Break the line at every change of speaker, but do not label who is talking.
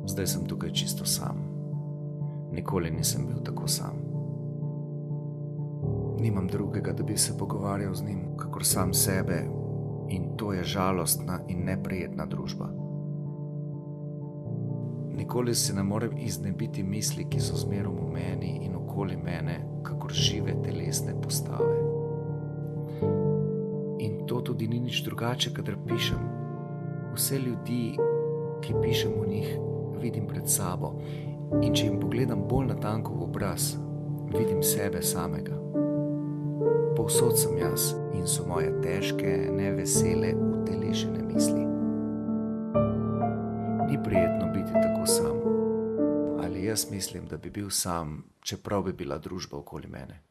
Zdaj sem tukaj čisto sam. Nikoli nisem bil tako sam. Nimam drugega, da bi se pogovarjal z njim, kakor sam sebe, in to je žalostna in neprijetna družba. Nikoli se ne morem iznebiti misli, ki so zmerom v meni in okoli mene, kakor žive telesne postave. In to tudi ni nič drugače, kadar pišem. Vse ljudi, ki pišem o njih, vidim pred sabo, in če jim pogledam bolj natanko v obraz, vidim sebe samega. Povsod sem jaz in so moje težke, nevesele, utelešene misli. Ni prijetno biti tako sam. Ali jaz mislim, da bi bil sam, čeprav bi bila družba okoli mene?